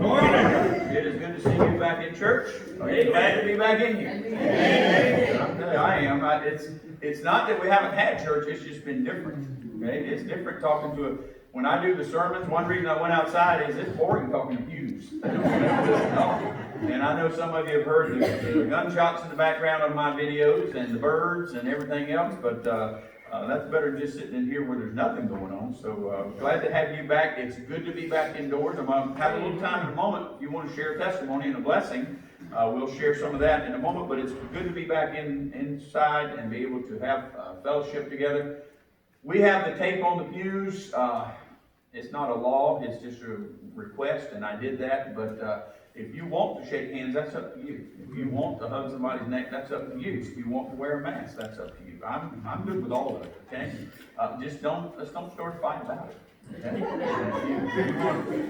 It is good to see you back in church. Are you glad to be back in here? Amen. I'm telling you, I am. It's not that we haven't had church, it's just been different. Okay? It's different talking to when I do the sermons, one reason I went outside is it's boring talking to pews. And I know some of you have heard the gunshots in the background of my videos and the birds and everything else, but that's better than just sitting in here where there's nothing going on. So glad to have you back. It's good to be back indoors. I'm going to have a little time in a moment. If you want to share a testimony and a blessing, we'll share some of that in a moment. But it's good to be back inside and be able to have fellowship together. We have the tape on the pews. It's not a law. It's just a request, and I did that. But if you want to shake hands, that's up to you. If you want to hug somebody's neck, that's up to you. If you want to wear a mask, that's up to you. I'm good with all of it, okay? Let's don't start a fight about it. Okay?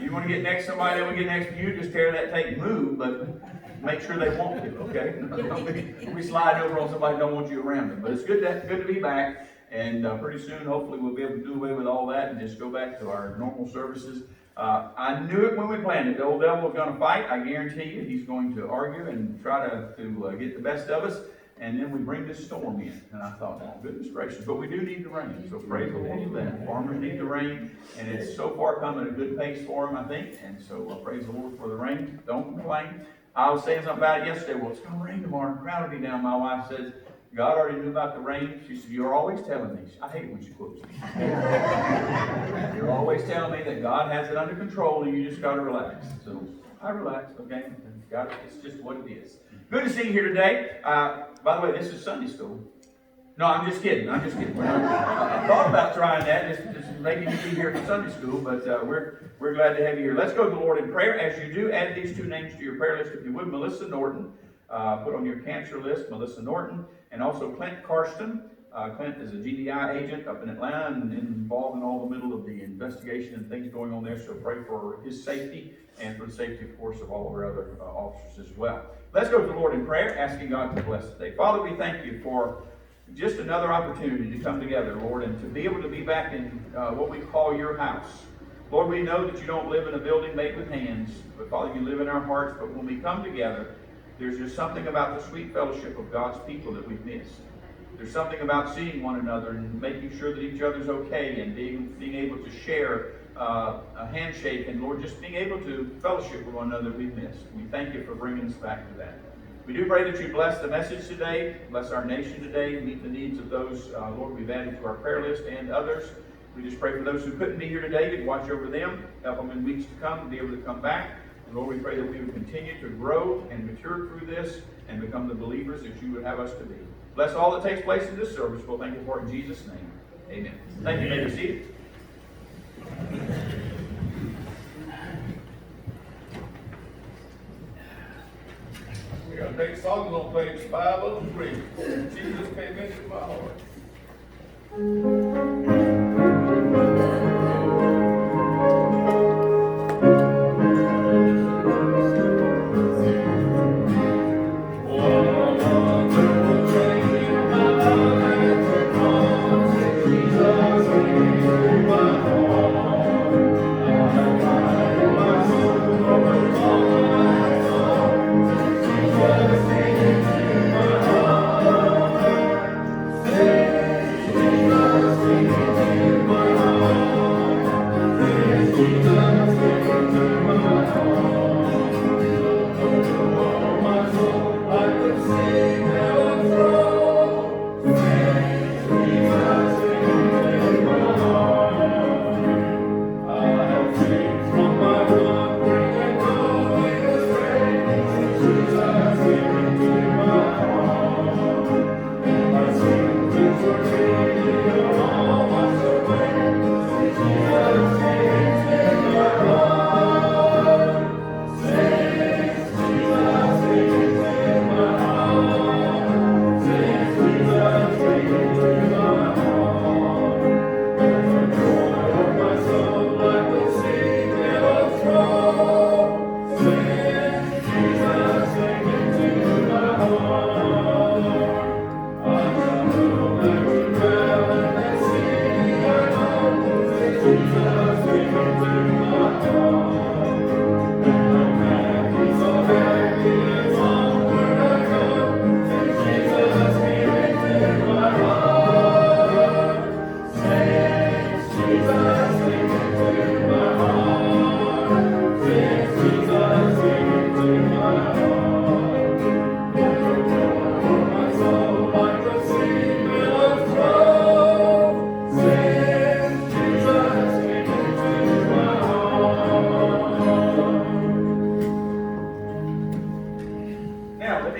You want to get next to somebody that will get next to you, just tear that tape and move, but make sure they want to, okay? Don't be sliding over on somebody who don't want you around them. But it's good to be back, and pretty soon, hopefully, we'll be able to do away with all that and just go back to our normal services. I knew it when we planned it. The old devil was going to fight. I guarantee you he's going to argue and try to get the best of us. And then we bring this storm in. And I thought, oh, goodness gracious. But we do need the rain. So praise the Lord for that. Farmers need the rain. And it's so far come at a good pace for them, I think. And so praise the Lord for the rain. Don't complain. I was saying something about it yesterday. Well, it's going to rain tomorrow. The crowd will be down. My wife says, God already knew about the rain. She said, you're always telling me. I hate when she quotes me. You're always telling me that God has it under control and you just got to relax. So I relax, okay? It's just what it is. Good to see you here today. By the way, this is Sunday school. No, I'm just kidding. I thought about trying that, just making you be here for Sunday school, but we're glad to have you here. Let's go to the Lord in prayer. As you do, add these two names to your prayer list, if you would. Melissa Norton. Put on your cancer list, Melissa Norton, and also Clint Karsten. Clint is a GDI agent up in Atlanta and involved in all the middle of the investigation and things going on there, so pray for his safety and for the safety, of course, of all of our other officers as well. Let's go to the Lord in prayer, asking God to bless today. Father, we thank you for just another opportunity to come together, Lord, and to be able to be back in what we call your house. Lord, we know that you don't live in a building made with hands, but Father, you live in our hearts. But when we come together, there's just something about the sweet fellowship of God's people that we've missed. There's something about seeing one another and making sure that each other's okay and being able to share a handshake and, Lord, just being able to fellowship with one another we've missed. We thank you for bringing us back to that. We do pray that you bless the message today, bless our nation today, meet the needs of those, Lord, we've added to our prayer list and others. We just pray for those who couldn't be here today, to watch over them, help them in weeks to come to be able to come back. And Lord, we pray that we would continue to grow and mature through this and become the believers that you would have us to be. Bless all that takes place in this service. We'll thank you for it in Jesus' name. Amen. Thank you. May be seated. We're going to take songs on page 503. Jesus came into my heart. Sing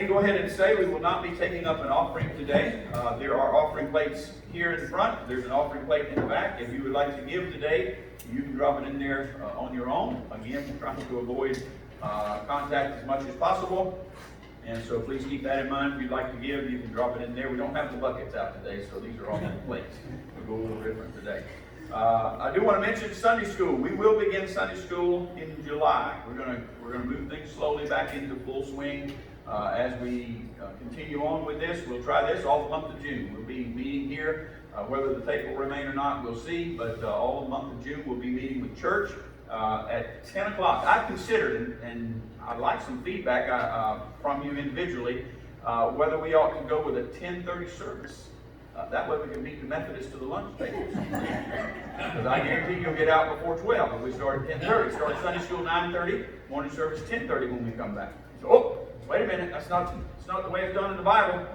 me go ahead and say we will not be taking up an offering today. There are offering plates here in front. There's an offering plate in the back. If you would like to give today, you can drop it in there on your own. Again, we're trying to avoid contact as much as possible. And so please keep that in mind. If you'd like to give, you can drop it in there. We don't have the buckets out today, so these are all in plates. We'll go a little different today. I do want to mention Sunday school. We will begin Sunday school in July. We're gonna move things slowly back into full swing as we continue on with this. We'll try this all the month of June. We'll be meeting here. Whether the tape will remain or not, we'll see. But all the month of June, we'll be meeting with church at 10 o'clock. I've considered, and I'd like some feedback from you individually, whether we ought to go with a 10:30 service. That way we can meet the Methodists to the lunch table. Because I guarantee you'll get out before 12 if we start at 10:30. Start Sunday school 9:30, morning service 10:30 when we come back. So, oh, wait a minute, it's not the way it's done in the Bible.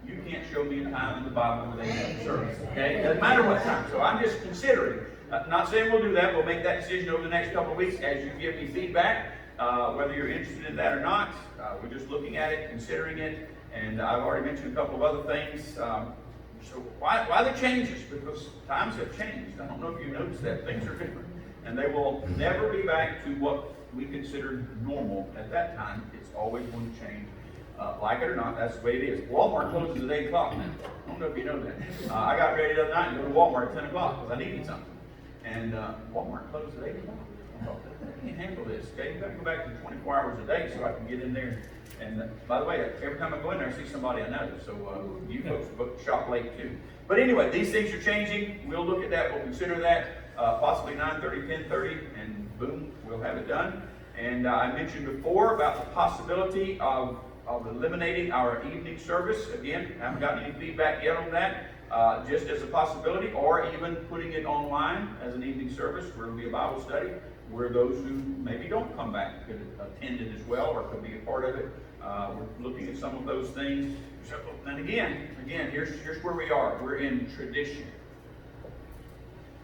You can't show me a time in the Bible where they have service, okay? It doesn't matter what time. So I'm just considering. Not saying we'll do that. We'll make that decision over the next couple of weeks as you give me feedback, whether you're interested in that or not. We're just looking at it, considering it, and I've already mentioned a couple of other things. So why the changes? Because times have changed. I don't know if you noticed that. Things are different. And they will never be back to what we considered normal at that time. It's always going to change. Like it or not, that's the way it is. Walmart closes at 8 o'clock now. I don't know if you know that. I got ready the other night to go to Walmart at 10 o'clock because I needed something. And Walmart closed at 8 o'clock. I thought, I can't handle this. Okay, you got to go back to 24 hours a day so I can get in there. And by the way, every time I go in there, I see somebody I know. So you folks shop late too. But anyway, these things are changing. We'll look at that. We'll consider that. Possibly 9:30, 10:30, and boom, we'll have it done. And I mentioned before about the possibility of eliminating our evening service. Again, haven't gotten any feedback yet on that. Just as a possibility, or even putting it online as an evening service where it'll be a Bible study, where those who maybe don't come back could attend it as well, or could be a part of it. We're looking at some of those things. So, and again, here's where we are. We're in tradition.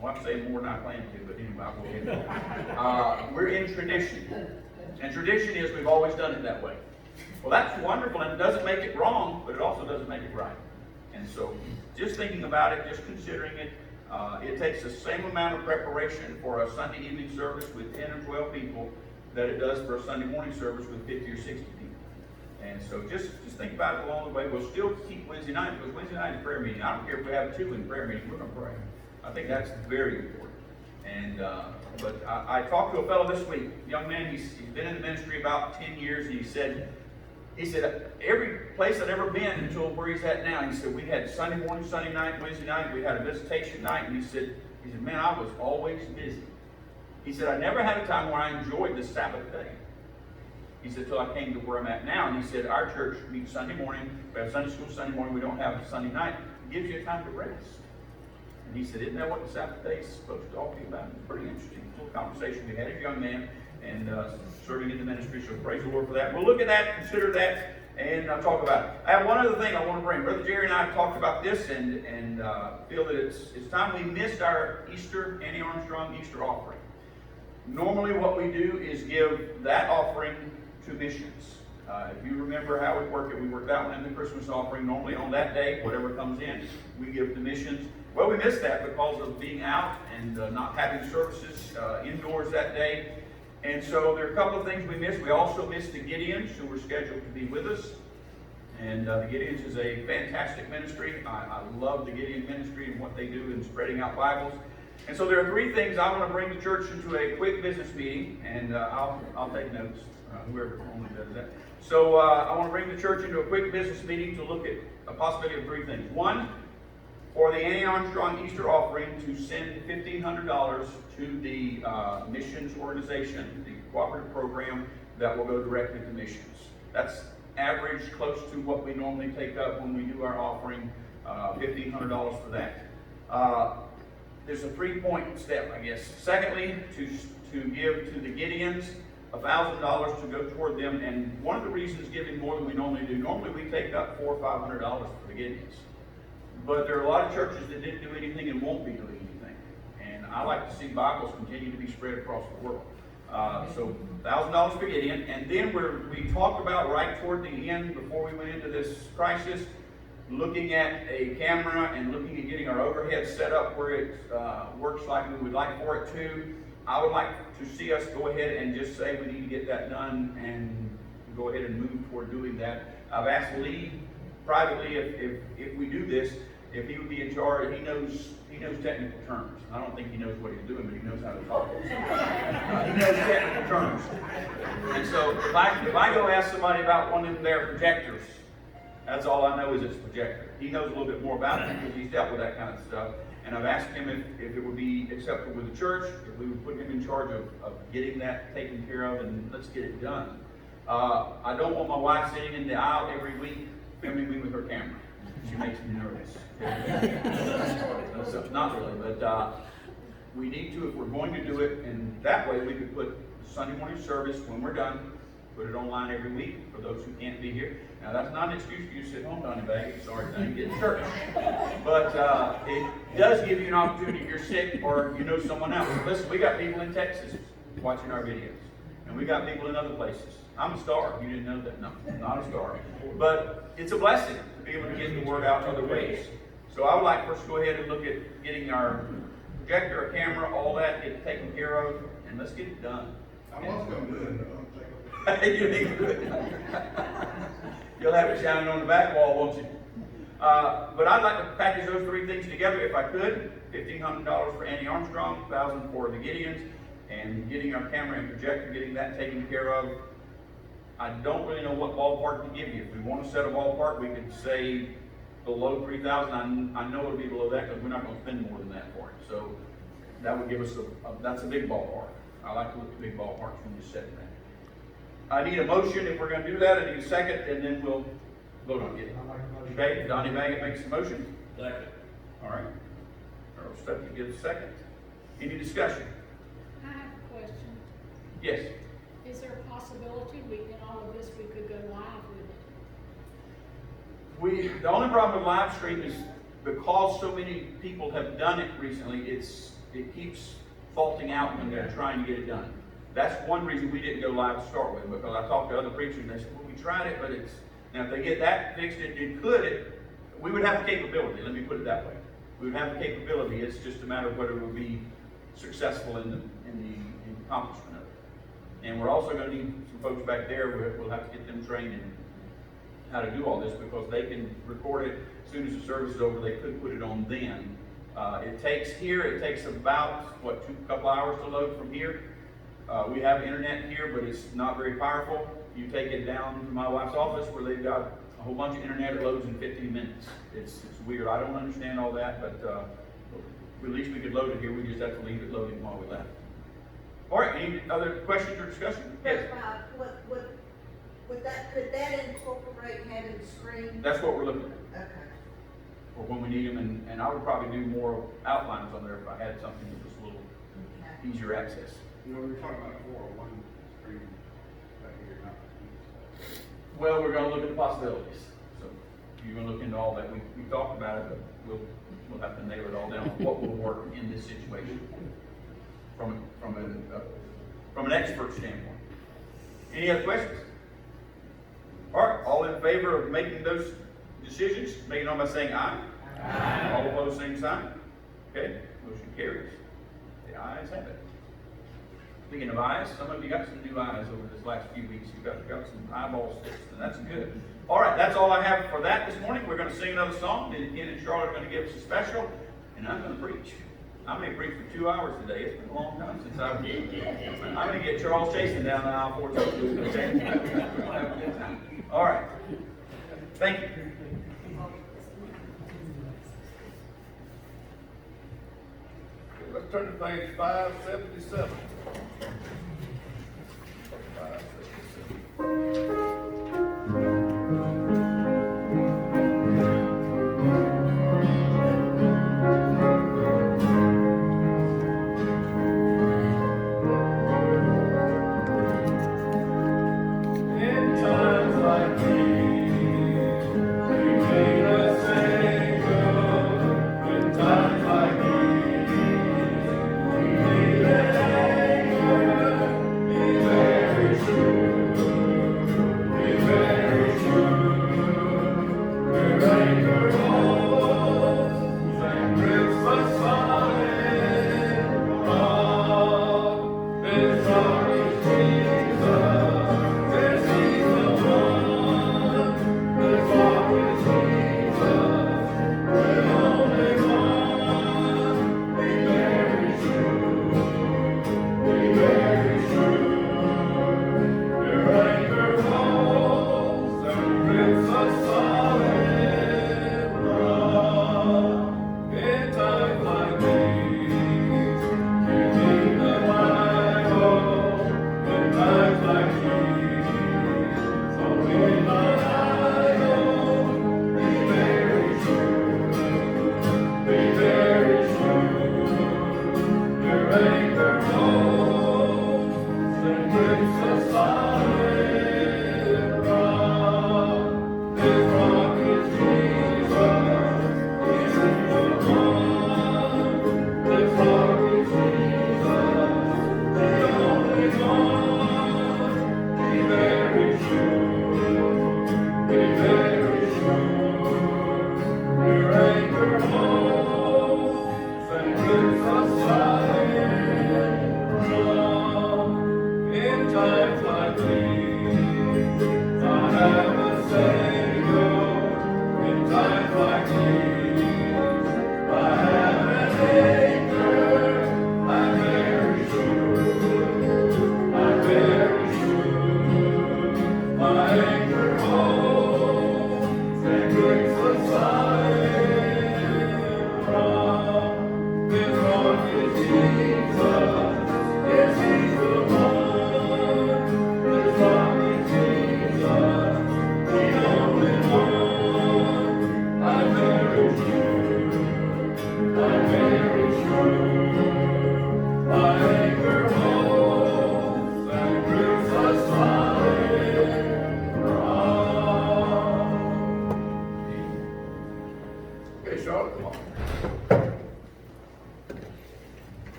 Well, I'm saying more than I plan to, but anyway, I'll go ahead. We're in tradition. And tradition is we've always done it that way. Well, that's wonderful, and it doesn't make it wrong, but it also doesn't make it right. And so, just thinking about it, just considering it, it takes the same amount of preparation for a Sunday evening service with 10 or 12 people that it does for a Sunday morning service with 50 or 60 people. And so just think about it along the way. We'll still keep Wednesday night, because Wednesday night is prayer meeting. I don't care if we have 2 in prayer meeting, we're going to pray. I think that's very important. And but I talked to a fellow this week, a young man, he's been in the ministry about 10 years, and he said, every place I'd ever been until where he's at now, he said, we had Sunday morning, Sunday night, Wednesday night, we had a visitation night, and he said, man, I was always busy. He said, I never had a time where I enjoyed the Sabbath day. He said, till I came to where I'm at now. And he said, our church meets Sunday morning, we have Sunday school Sunday morning, we don't have Sunday night. It gives you a time to rest. And he said, isn't that what the Sabbath day is supposed to all be about? It's pretty interesting. Little conversation we had as a young man, and serving in the ministry, so praise the Lord for that. We'll look at that, consider that, and talk about it. I have one other thing I want to bring. Brother Jerry and I have talked about this, and feel that it's time. We missed our Easter, Annie Armstrong Easter offering. Normally what we do is give that offering to missions. If you remember how we work that one in the Christmas offering. Normally on that day, whatever comes in, we give to missions. Well, we missed that because of being out and not having services indoors that day. And so there are a couple of things we missed. We also missed the Gideons, who were scheduled to be with us. And the Gideons is a fantastic ministry. I love the Gideon ministry and what they do in spreading out Bibles. And so there are 3 things I want to bring the church into a quick business meeting, and I'll take notes, whoever only does that. So I want to bring the church into a quick business meeting to look at a possibility of 3 things. 1, for the Annie Armstrong Easter offering to send $1,500 to the missions organization, the cooperative program that will go directly to missions. That's average, close to what we normally take up when we do our offering, $1,500 for that. There's a 3-point step, I guess. Secondly, to give to the Gideons $1,000 to go toward them. And one of the reasons giving more than we normally do, normally we take up $400 or $500 for the Gideons. But there are a lot of churches that didn't do anything and won't be doing anything. And I like to see Bibles continue to be spread across the world. So $1,000 for Gideon, and then we talked about right toward the end, before we went into this crisis, looking at a camera and looking at getting our overhead set up where it works like we would like for it to. I would like to see us go ahead and just say we need to get that done and go ahead and move toward doing that. I've asked Lee privately if we do this, if he would be in charge. He knows technical terms. I don't think he knows what he's doing, but he knows how to talk. He knows technical terms. And so if I go ask somebody about one of their projectors, that's all I know is it's a projector. He knows a little bit more about it because he's dealt with that kind of stuff. And I've asked him if it would be acceptable with the church, if we would put him in charge of getting that taken care of, and let's get it done. I don't want my wife sitting in the aisle every week filming me with her camera. She makes me nervous. Not really, but we need to, if we're going to do it, and that way we could put Sunday morning service when we're done, put it online every week for those who can't be here. Now, that's not an excuse for you to sit home, Donnie Bag. Sorry, now you get to church. But it does give you an opportunity if you're sick or you know someone else. Listen, we got people in Texas watching our videos, and we got people in other places. I'm a star. You didn't know that? No, I'm not a star. But it's a blessing to be able to get the word out other ways. So I would like for us to go ahead and look at getting our projector, a camera, all that, get it taken care of, and let's get it done. I'm also going to do it. You need to do it. You'll have it shining on the back wall, won't you? But I'd like to package those three things together if I could. $1,500 for Annie Armstrong, $1,000 for the Gideons, and getting our camera and projector, getting that taken care of. I don't really know what ballpark to give you. If we want to set a ballpark, we could say below $3,000. I know it'll be below that because we're not going to spend more than that for it. So that would give us that's a big ballpark. I like to look at big ballparks when you set that. I need a motion if we're going to do that. I need a second, and then we'll vote on it. Okay, Donnie Baggett makes the motion. Second. All right. Earl Stuckey gives a second. Any discussion? I have a question. Yes. Is there a possibility in all of this we could go live with it? The only problem with live stream is because so many people have done it recently, it keeps faulting out when they're trying to get it done. That's one reason we didn't go live to start with, because I talked to other preachers and they said, well, we tried it, but now if they get that fixed, we would have the capability, let me put it that way. We would have the capability, it's just a matter of whether it would be successful in the accomplishment of it. And we're also going to need some folks back there, we'll have to get them trained in how to do all this, because they can record it as soon as the service is over, they could put it on then. It takes about, a couple hours to load from here. We have internet here, but it's not very powerful. You take it down to my wife's office where they've got a whole bunch of internet, it loads in 15 minutes. It's weird. I don't understand all that, but at least we could load it here. We just have to leave it loading while we left. All right, any other questions or discussion? Yes. Could that incorporate having the screen? That's what we're looking at. Okay. Or when we need them, and I would probably do more outlines on there if I had something that was a little easier access. You know, we were talking about one screen back here, not. Well, we're going to look at the possibilities. So you're going to look into all that. We talked about it, but we'll have to nail it all down. What will work in this situation from an expert standpoint. Any other questions? All right, all in favor of making those decisions, make it on by saying aye. Aye. All opposed, same sign. Okay, motion carries. The ayes have it. Speaking of eyes, some of you got some new eyes over this last few weeks. You've got some eyeballs fixed, and that's good. All right, that's all I have for that this morning. We're going to sing another song, and Ken and Charlotte are going to give us a special, and I'm going to preach. I may preach for 2 hours today. It's been a long time since I'm going to get Charles Chasen down the aisle 14. Okay? We'll have a good time. All right. Thank you. Let's turn to page 577. 577.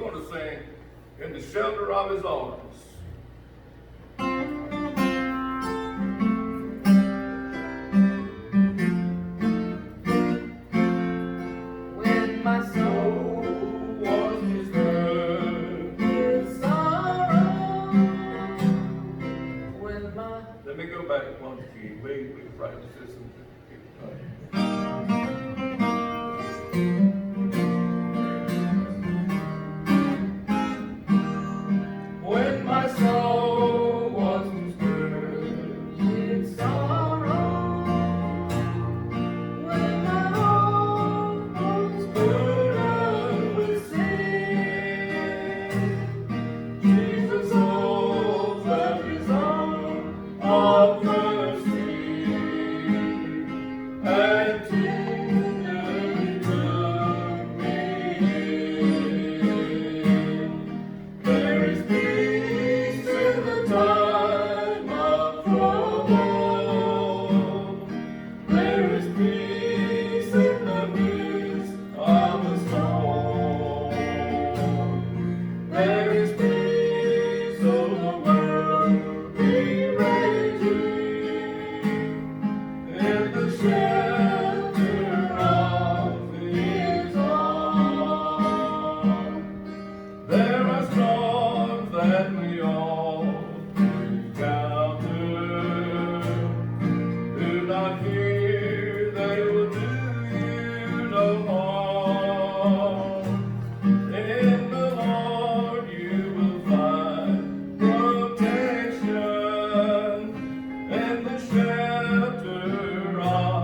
gonna sing In the Shelter of His Arms. When my soul was disturbed with sorrow, when my Let me go back one key. We practice this and when my soul was disturbed with sorrow, when my heart was burdened with sin, Jesus holds out His arm of mercy and tenderly took me in. There is peace in the time of trouble. There is peace in the midst of a storm. There is peace, though the world be raging, in the shelter of His arms. There are storms that we all encounter. Do not fear, they will do you no harm. In the Lord you will find protection in the shelter of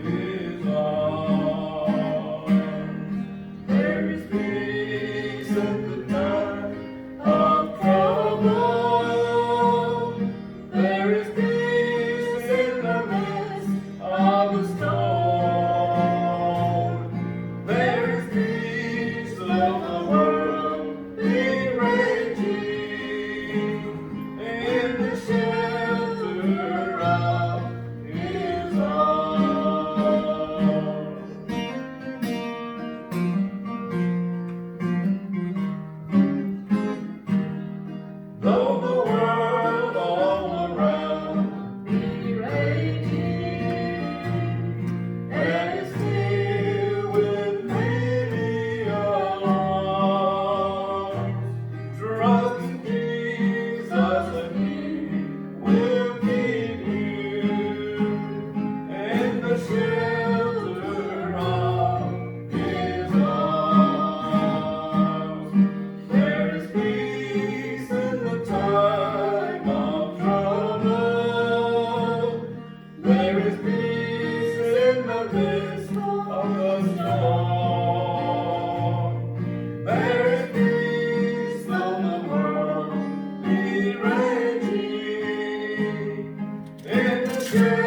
His arms. There is peace in the time of trouble. There is peace in the midst of a storm. There is peace, though the world be raging, in the shelter of His arms. Though the world all around be raging, and still with many alarms, trust in Jesus and He will keep you in the shelter of His arms. There is peace in the time of trouble. There is peace in the midst of the storm. There is peace, though the world be raging, in the shelter